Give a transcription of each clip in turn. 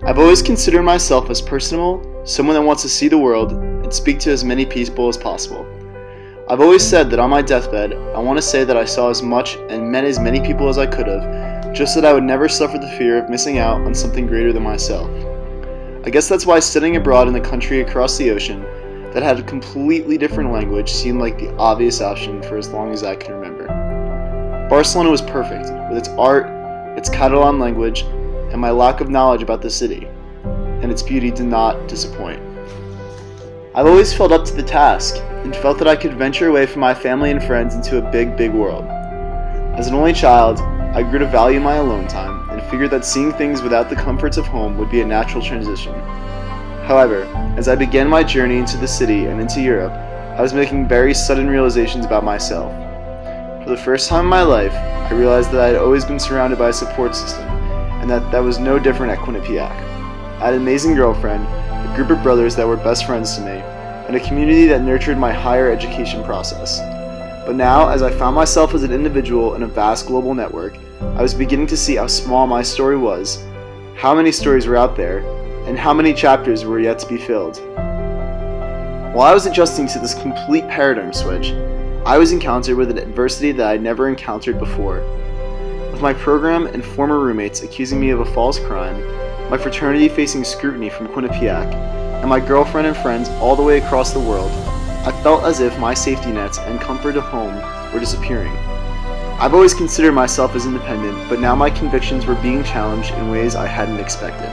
I've always considered myself as personable, someone that wants to see the world and speak to as many people as possible. I've always said that on my deathbed, I want to say that I saw as much and met as many people as I could have, just that I would never suffer the fear of missing out on something greater than myself. I guess that's why studying abroad in a country across the ocean that had a completely different language seemed like the obvious option for as long as I can remember. Barcelona was perfect, with its art, its Catalan language, and my lack of knowledge about the city, and its beauty did not disappoint. I've always felt up to the task, and felt that I could venture away from my family and friends into a big world. As an only child, I grew to value my alone time, and figured that seeing things without the comforts of home would be a natural transition. However, as I began my journey into the city and into Europe, I was making very sudden realizations about myself. For the first time in my life, I realized that I had always been surrounded by a support system, and that was no different at Quinnipiac. I had an amazing girlfriend, a group of brothers that were best friends to me, and a community that nurtured my higher education process. But now, as I found myself as an individual in a vast global network, I was beginning to see how small my story was, how many stories were out there, and how many chapters were yet to be filled. While I was adjusting to this complete paradigm switch, I was encountered with an adversity that I had never encountered before. With my program and former roommates accusing me of a false crime, my fraternity facing scrutiny from Quinnipiac, and my girlfriend and friends all the way across the world, I felt as if my safety nets and comfort of home were disappearing. I've always considered myself as independent, but now my convictions were being challenged in ways I hadn't expected.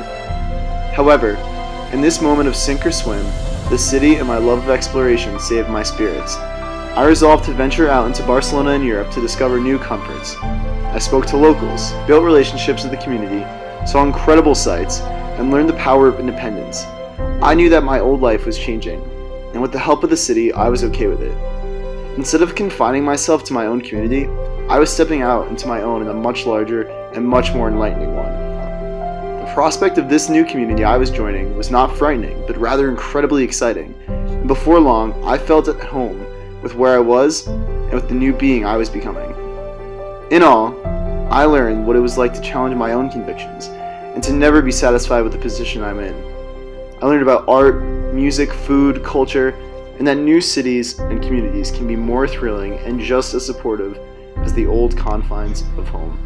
However, in this moment of sink or swim, the city and my love of exploration saved my spirits. I resolved to venture out into Barcelona and Europe to discover new comforts. I spoke to locals, built relationships with the community, saw incredible sights, and learned the power of independence. I knew that my old life was changing, and with the help of the city, I was okay with it. Instead of confining myself to my own community, I was stepping out into my own in a much larger and much more enlightening one. The prospect of this new community I was joining was not frightening, but rather incredibly exciting, and before long, I felt at home with where I was and with the new being I was becoming. In all, I learned what it was like to challenge my own convictions, and to never be satisfied with the position I'm in. I learned about art, music, food, culture, and that new cities and communities can be more thrilling and just as supportive as the old confines of home.